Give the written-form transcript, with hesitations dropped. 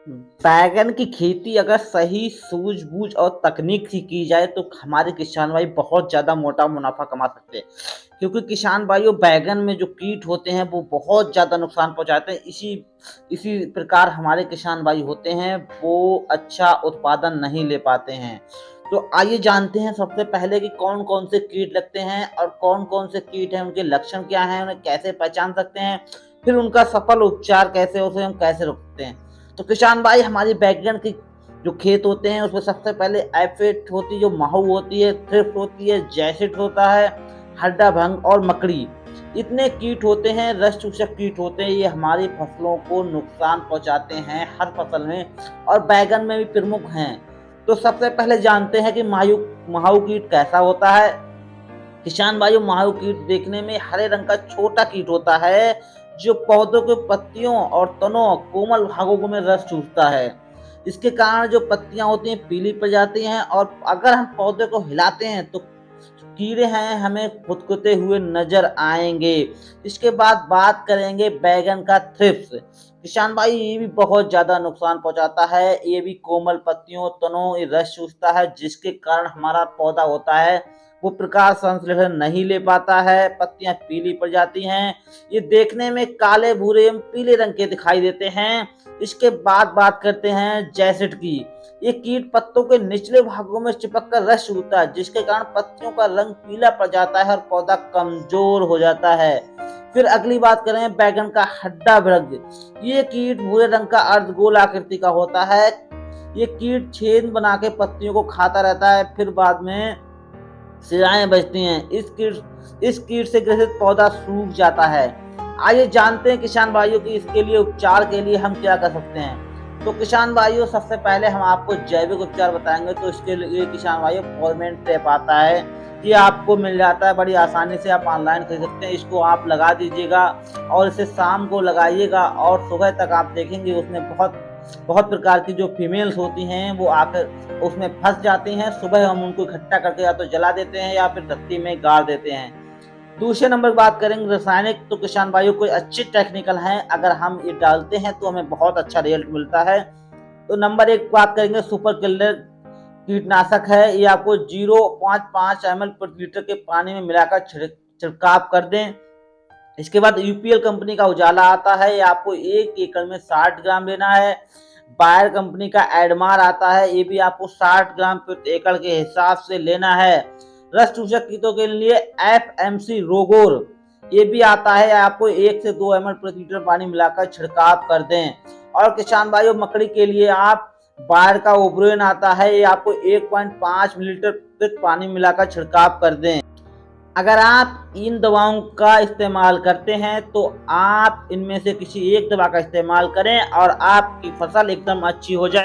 बैगन की खेती अगर सही सूझबूझ और तकनीक से की जाए तो हमारे किसान भाई बहुत ज़्यादा मोटा मुनाफा कमा सकते हैं। क्योंकि किसान भाइयों बैगन में जो कीट होते हैं वो बहुत ज़्यादा नुकसान पहुँचाते हैं। इसी इसी प्रकार हमारे किसान भाई होते हैं वो अच्छा उत्पादन नहीं ले पाते हैं। तो आइए जानते हैं सबसे पहले कि कौन-कौन से कीट लगते हैं और कौन-कौन से कीट हैं, उनके लक्षण क्या हैं, उन्हें कैसे पहचान सकते हैं, फिर उनका सफल उपचार कैसे उसे हम कैसे रोक सकते हैं। तो किसान भाई हमारी बैगन की जो खेत होते हैं उसमें सबसे पहले एफिड होती है, जो माहू होती है, थ्रिप्स होती है, जैसिड होता है, हड्डा भंग और मकड़ी। इतने कीट होते हैं, रस चूसक कीट होते हैं, ये हमारी फसलों को नुकसान पहुंचाते हैं हर फसल में और बैगन में भी प्रमुख हैं। तो सबसे पहले जानते हैं कि माहू कीट कैसा होता है। किसान भाइयों माहू कीट देखने में हरे रंग का छोटा कीट होता है जो पौधों के पत्तियों और तनों कोमल भागों में रस चूसता है। इसके कारण जो पत्तियां होती हैं पीली पड़ जाती हैं और अगर हम पौधे को हिलाते हैं तो कीड़े हैं हमें फुदकते हुए नजर आएंगे। इसके बाद बात करेंगे बैगन का थ्रिप्स। किसान भाई ये भी बहुत ज्यादा नुकसान पहुंचाता है, ये भी कोमल पत्तियों तनों ये रस चूसता है जिसके कारण हमारा पौधा होता है वो प्रकाश संश्लेषण नहीं ले पाता है, पत्तियां पीली पड़ जाती हैं, ये देखने में काले भूरे एवं पीले रंग के दिखाई देते हैं। इसके बाद बात करते हैं जैसिड की। ये कीट पत्तों के निचले भागों में चिपक कर रस चूसता है जिसके कारण पत्तियों का रंग पीला पड़ जाता है और पौधा कमजोर हो जाता है। फिर अगली बात करें बैगन का हड्डा भृंग। ये कीट भूरे रंग का अर्धगोल आकृति का होता है। ये कीट छेद बना के पत्तियों को खाता रहता है, फिर बाद में सिराएं बजती हैं। इस कीट से ग्रसित पौधा सूख जाता है। आइए जानते हैं किसान भाइयों की इसके लिए उपचार के लिए हम क्या कर सकते हैं। तो किसान भाइयों सबसे पहले हम आपको जैविक उपचार बताएंगे। तो इसके लिए किसान भाइयों फॉर्मेट ट्रैप आता है, ये आपको मिल जाता है बड़ी आसानी से, आप ऑनलाइन खरीद सकते हैं। इसको आप लगा दीजिएगा और इसे शाम को लगाइएगा और सुबह तक आप देखेंगे उसमें बहुत बहुत प्रकार की जो फीमेल्स होती हैं वो आकर उसमें फंस जाती हैं। सुबह हम उनको इकट्ठा करके या तो जला देते हैं या फिर धरती में गाड़ देते हैं। दूसरे नंबर बात करेंगे रासायनिक। तो किसान भाइयों कोई अच्छी टेक्निकल है, अगर हम ये डालते हैं तो हमें बहुत अच्छा रिजल्ट मिलता है। तो नंबर एक बात करेंगे सुपर किलर कीटनाशक है, ये आपको 0.5 ml प्रति लीटर के पानी में मिलाकर छिड़काव कर दें। इसके बाद यूपीएल कंपनी का उजाला आता है, ये आपको 1 एकड़ में 60 ग्राम लेना है। बायर कंपनी का एडमार आता है, ये भी आपको 60 ग्राम प्रति एकड़ के हिसाब से लेना है। रस चूसक कीटों के लिए एफएमसी रोगोर ये भी आता है, आपको 1 से 2 ml प्रति लीटर पानी मिलाकर छिड़काव कर दें। और किसान भाइयों मकड़ी के लिए आप बायर का ओब्रोन आता है, ये आपको 1.5 मिलीलीटर पानी मिलाकर छिड़काव कर दें। अगर आप इन दवाओं का इस्तेमाल करते हैं तो आप इनमें से किसी एक दवा का इस्तेमाल करें और आपकी फसल एकदम अच्छी हो जाए।